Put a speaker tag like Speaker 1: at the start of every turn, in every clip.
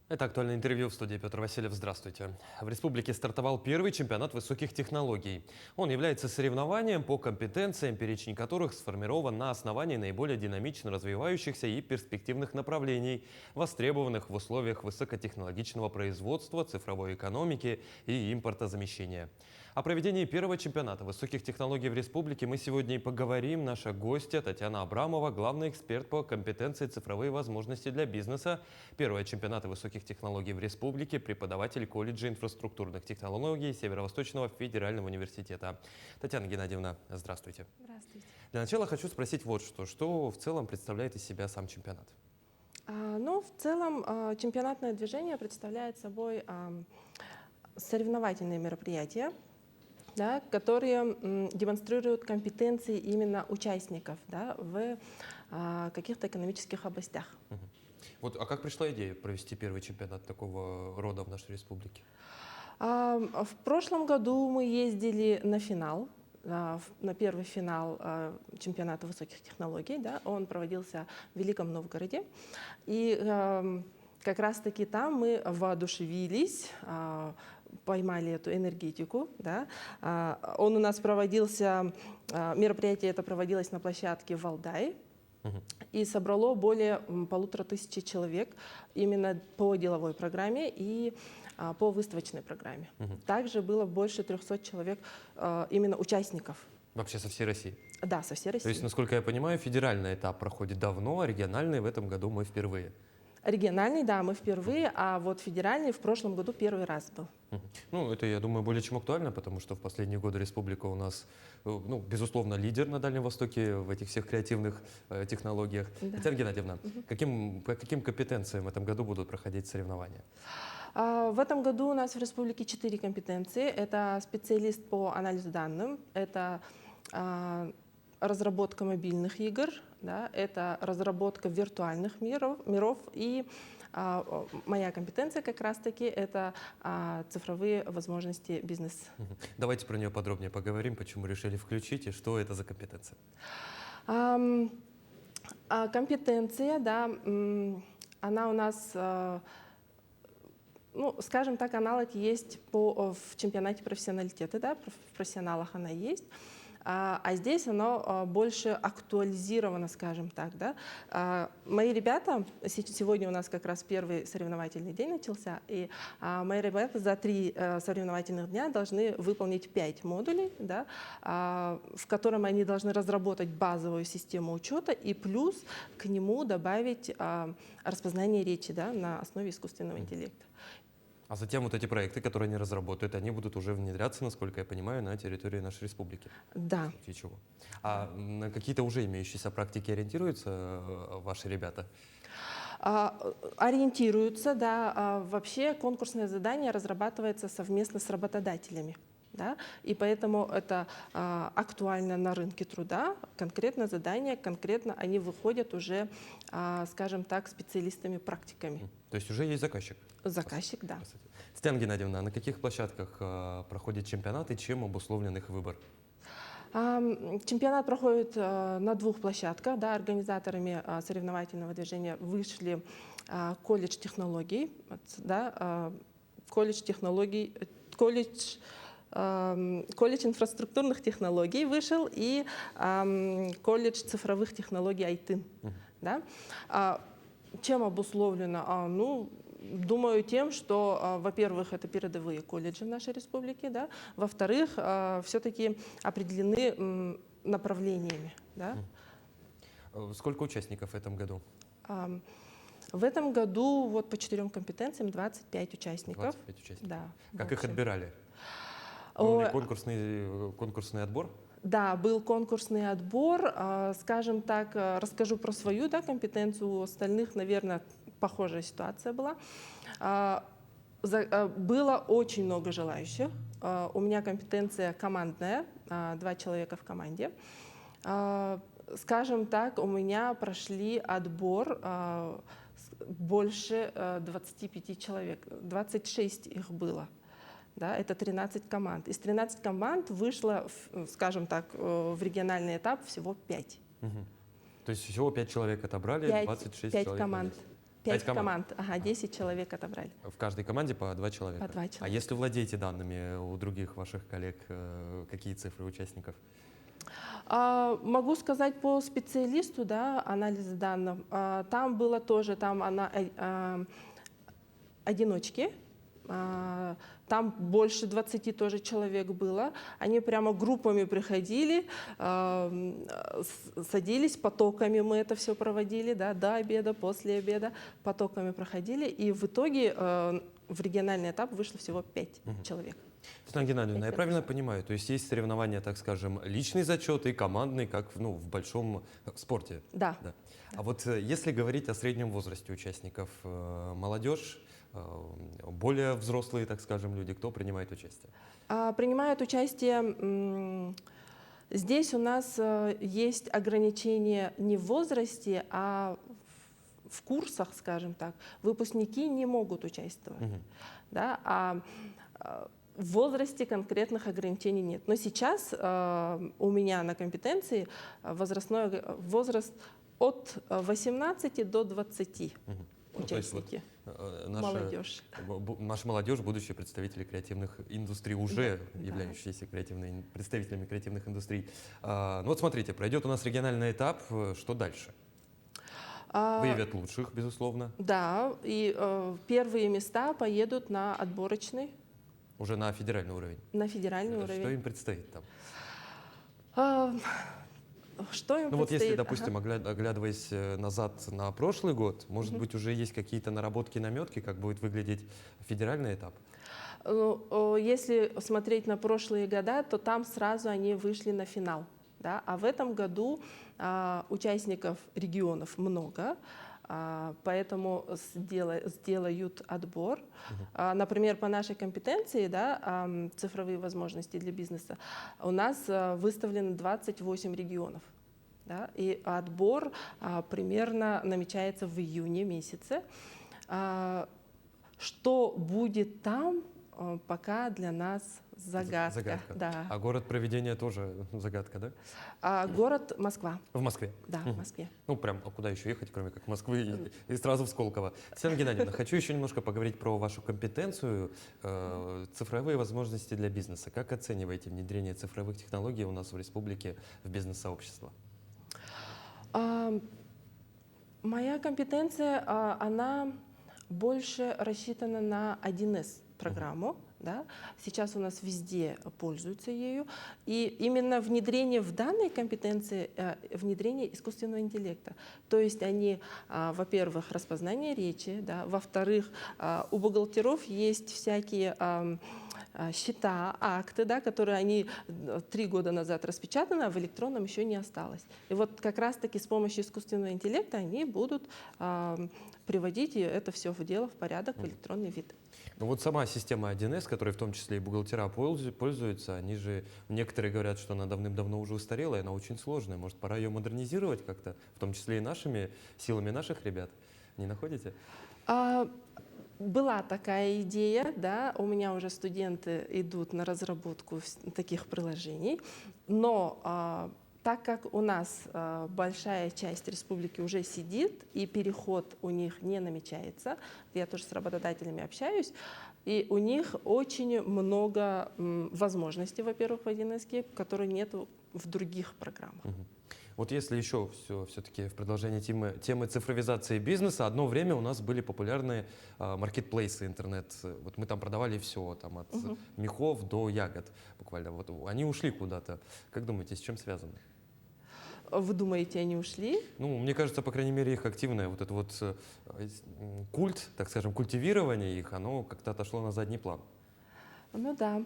Speaker 1: Это актуальное интервью в студии Петр Васильев. Здравствуйте. В республике стартовал первый чемпионат высоких технологий. Он является соревнованием по компетенциям, перечень которых сформирован на основании наиболее динамично развивающихся и перспективных направлений, востребованных в условиях высокотехнологичного производства, цифровой экономики и импортозамещения. О проведении первого чемпионата высоких технологий в республике мы сегодня и поговорим. Наша гостья Татьяна Абрамова, главный эксперт по компетенции цифровые возможности для бизнеса. Первого чемпионата высоких технологий в республике, преподаватель колледжа инфраструктурных технологий Северо-Восточного федерального университета. Татьяна Геннадьевна, здравствуйте.
Speaker 2: Здравствуйте.
Speaker 1: Для начала хочу спросить вот что. Что в целом представляет из себя сам чемпионат?
Speaker 2: В целом чемпионатное движение представляет собой соревновательные мероприятия, да, которые демонстрируют компетенции именно участников, да, в каких-то экономических областях.
Speaker 1: Вот, а как пришла идея провести первый чемпионат такого рода в нашей республике?
Speaker 2: В прошлом году мы ездили на финал, на первый финал чемпионата высоких технологий. Да, он проводился в Великом Новгороде. И как раз-таки там мы воодушевились, поймали эту энергетику. Да. Он у нас проводился, мероприятие это проводилось на площадке в Валдае. И собрало более 1500 человек именно по деловой программе и по выставочной программе. Также было больше 300 человек именно участников.
Speaker 1: Вообще со всей России?
Speaker 2: Да, со всей России.
Speaker 1: То есть, насколько я понимаю, федеральный этап проходит давно, а региональный в этом году мы впервые.
Speaker 2: Региональный, да, мы впервые, а вот федеральный в прошлом году первый раз был.
Speaker 1: Ну, это, я думаю, более чем актуально, потому что в последние годы республика у нас, ну, безусловно, лидер на Дальнем Востоке в этих всех креативных технологиях.
Speaker 2: Да.
Speaker 1: Татьяна Геннадьевна, по каким компетенциям в этом году будут проходить соревнования?
Speaker 2: В этом году у нас в республике 4 компетенции. Это специалист по анализу данных, это разработка мобильных игр, да, это разработка виртуальных миров и моя компетенция как раз-таки это цифровые возможности бизнеса.
Speaker 1: Давайте про нее подробнее поговорим, почему решили включить и что это за компетенция.
Speaker 2: Компетенция, да, она у нас, ну, скажем так, аналог есть в чемпионате профессионалитета, да, в профессионалах она есть. А здесь оно больше актуализировано, скажем так. Да. Мои ребята, сегодня у нас как раз первый соревновательный день начался, и мои ребята за 3 соревновательных дня должны выполнить 5 модулей, да, в котором они должны разработать базовую систему учета и плюс к нему добавить распознание речи, да, на основе искусственного интеллекта.
Speaker 1: А затем вот эти проекты, которые они разработают, они будут уже внедряться, насколько я понимаю, на территории нашей республики.
Speaker 2: Да.
Speaker 1: Чего? А на какие-то уже имеющиеся практики ориентируются ваши ребята?
Speaker 2: Ориентируются, да. Вообще конкурсное задание разрабатывается совместно с работодателями. Да? И поэтому это актуально на рынке труда. Конкретно задание, конкретно они выходят уже, скажем так, специалистами-практиками.
Speaker 1: То есть уже есть заказчик?
Speaker 2: Заказчик, да.
Speaker 1: Татьяна Геннадьевна, а на каких площадках проходит чемпионат и чем обусловлен их выбор?
Speaker 2: Чемпионат проходит на 2 площадках. Да, организаторами соревновательного движения вышли колледж технологий, да, колледж инфраструктурных технологий вышел и колледж цифровых технологий Айтын. Да. Чем обусловлено? Ну, думаю, тем, что, во-первых, это передовые колледжи в нашей республике, да? Во-вторых, все-таки определены направлениями. Да?
Speaker 1: Сколько участников в этом году?
Speaker 2: В этом году вот по 4 компетенциям 25 участников.
Speaker 1: 25 участников.
Speaker 2: Да,
Speaker 1: как
Speaker 2: больше.
Speaker 1: их отбирали? Был ли конкурсный отбор?
Speaker 2: Да, был конкурсный отбор. Скажем так, расскажу про свою, да, компетенцию. У остальных, наверное, похожая ситуация была. Было очень много желающих. У меня компетенция командная, 2 человека в команде. Скажем так, у меня прошли отбор больше 25 человек, 26 их было. Да, это 13 команд. Из 13 команд вышло, скажем так, в региональный этап всего 5.
Speaker 1: То есть всего 5 человек отобрали, 26
Speaker 2: 5
Speaker 1: человек.
Speaker 2: команд. 5 команд, ага, 10 человек отобрали.
Speaker 1: В каждой команде по 2 человека.
Speaker 2: По 2
Speaker 1: А
Speaker 2: человека.
Speaker 1: если владеете данными у других ваших коллег, какие цифры участников?
Speaker 2: Могу сказать по специалисту, да, анализ данных. Там было тоже, одиночки. Там больше 20 тоже человек было. Они прямо группами приходили, садились, потоками мы это все проводили, да, до обеда, после обеда, потоками проходили. И в итоге в региональный этап вышло всего 5 человек.
Speaker 1: Светлана Геннадьевна, я правильно понимаю, то есть есть соревнования, так скажем, личный зачет и командный, как в большом спорте?
Speaker 2: Да.
Speaker 1: А вот если говорить о среднем возрасте участников, молодежь, более взрослые, так скажем, люди, кто принимает участие?
Speaker 2: Принимают участие, здесь у нас есть ограничения не в возрасте, а в курсах, скажем так. Выпускники не могут участвовать. Да, в возрасте конкретных ограничений нет. Но сейчас у меня на компетенции возраст от 18 до 20 участники. Молодежь.
Speaker 1: Наша молодежь, будущие представители креативных индустрий, уже являющиеся представителями креативных индустрий. Ну вот смотрите, пройдет у нас региональный этап, что дальше? Выявят лучших, безусловно.
Speaker 2: Да, и первые места поедут на отборочный.
Speaker 1: Уже на федеральный уровень?
Speaker 2: На федеральный уровень.
Speaker 1: Что им предстоит там?
Speaker 2: Что им предстоит?
Speaker 1: Вот если, допустим, оглядываясь назад на прошлый год, может быть, уже есть какие-то наработки, наметки, как будет выглядеть федеральный этап?
Speaker 2: Если смотреть на прошлые года, то там сразу они вышли на финал. Да? А в этом году участников регионов много, поэтому сделают отбор. Например, по нашей компетенции, да, цифровые возможности для бизнеса, у нас выставлено 28 регионов. Да, и отбор примерно намечается в июне месяце. Что будет там, пока для нас загадка. Да.
Speaker 1: А город проведения тоже загадка, да?
Speaker 2: Город Москва.
Speaker 1: В Москве?
Speaker 2: Да, в Москве.
Speaker 1: Ну, прям, а куда еще ехать, кроме как Москвы и сразу в Сколково? Светлана Геннадьевна, хочу еще немножко поговорить про вашу компетенцию, цифровые возможности для бизнеса. Как оцениваете внедрение цифровых технологий у нас в республике в бизнес-сообщество?
Speaker 2: Моя компетенция, она больше рассчитана на 1С программу. Да? Сейчас у нас везде пользуются ею. И именно внедрение в данной компетенции, внедрение искусственного интеллекта. То есть они, во-первых, распознание речи, да? Во-вторых, у бухгалтеров есть всякие счета, акты, да, которые они 3 года назад распечатаны, а в электронном еще не осталось. И вот как раз-таки с помощью искусственного интеллекта они будут приводить это все в дело, в порядок, в электронный вид.
Speaker 1: Ну вот сама система 1С, которой в том числе и бухгалтера пользуются, они же, некоторые говорят, что она давным-давно уже устарела, и она очень сложная. Может, пора ее модернизировать как-то, в том числе и нашими силами наших ребят? Не находите?
Speaker 2: Была такая идея, да, у меня уже студенты идут на разработку таких приложений, но так как у нас большая часть республики уже сидит, и переход у них не намечается, я тоже с работодателями общаюсь, и у них очень много возможностей, во-первых, в 1С, которые нет в других программах.
Speaker 1: Вот если еще все-таки в продолжении темы цифровизации бизнеса, одно время у нас были популярны маркетплейсы, интернет. Вот мы там продавали все, там, от мехов до ягод буквально. Вот они ушли куда-то. Как думаете, с чем связано?
Speaker 2: Вы думаете, они ушли?
Speaker 1: Ну, мне кажется, по крайней мере, их активное вот это вот культ, так скажем, культивирование их, оно как-то отошло на задний план.
Speaker 2: Ну да.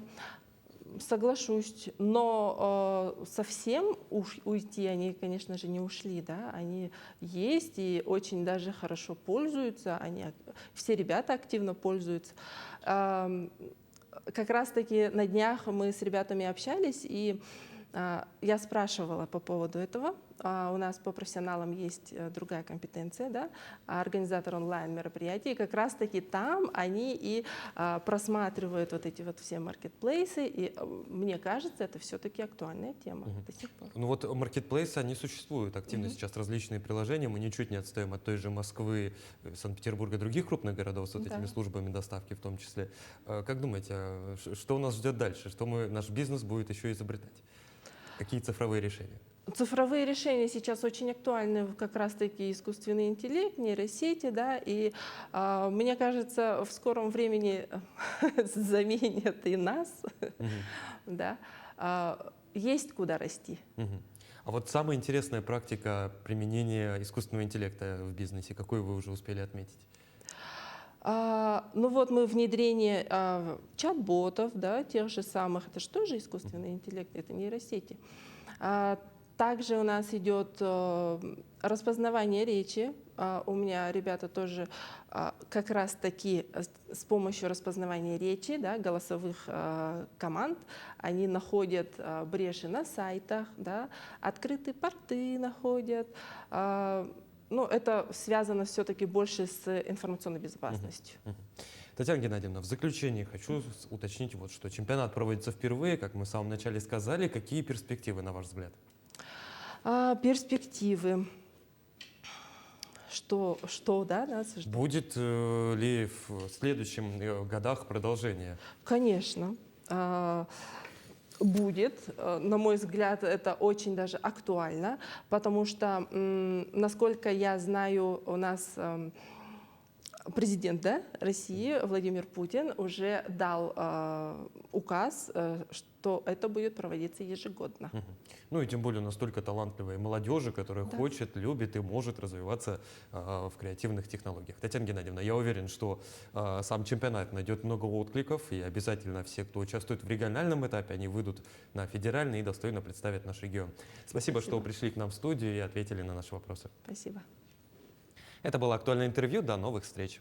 Speaker 2: Соглашусь, но совсем уйти они, конечно же, не ушли, да, они есть и очень даже хорошо пользуются, все ребята активно пользуются. Как раз-таки на днях мы с ребятами общались, и Я спрашивала по поводу этого. У нас по профессионалам есть другая компетенция, да, организатор онлайн-мероприятий. И как раз-таки там они и просматривают вот эти вот все маркетплейсы. И мне кажется, это все-таки актуальная тема до сих пор.
Speaker 1: Ну вот маркетплейсы, они существуют активно сейчас, различные приложения. Мы ничуть не отстаем от той же Москвы, Санкт-Петербурга, других крупных городов с вот этими службами доставки в том числе. Как думаете, что у нас ждет дальше? Что наш бизнес будет еще изобретать? Какие цифровые решения?
Speaker 2: Цифровые решения сейчас очень актуальны, как раз-таки искусственный интеллект, нейросети, да, и мне кажется, в скором времени заменят и нас, да. Есть куда расти.
Speaker 1: А вот самая интересная практика применения искусственного интеллекта в бизнесе, какую вы уже успели отметить?
Speaker 2: Ну вот мы внедрение чат-ботов, да, тех же самых, это же тоже искусственный интеллект, это нейросети. Также у нас идет распознавание речи. У меня ребята тоже как раз-таки с помощью распознавания речи, да, голосовых команд, они находят бреши на сайтах, да, открытые порты находят. Ну, это связано все-таки больше с информационной безопасностью.
Speaker 1: Татьяна Геннадьевна, в заключение хочу уточнить вот что. Чемпионат проводится впервые, как мы в самом начале сказали. Какие перспективы, на ваш взгляд?
Speaker 2: Перспективы. Что да, нас ждет?
Speaker 1: Будет ли в следующих годах продолжение?
Speaker 2: Конечно. Будет. На мой взгляд, это очень даже актуально, потому что, насколько я знаю, у нас президент, да, России Владимир Путин уже дал указ, что это будет проводиться ежегодно.
Speaker 1: Ну и тем более настолько талантливой молодежи, которая хочет, любит и может развиваться в креативных технологиях. Татьяна Геннадьевна, я уверен, что сам чемпионат найдет много откликов, и обязательно все, кто участвует в региональном этапе, они выйдут на федеральный и достойно представят наш регион. Спасибо, что пришли к нам в студию и ответили на наши вопросы.
Speaker 2: Спасибо.
Speaker 1: Это было актуальное интервью. До новых встреч.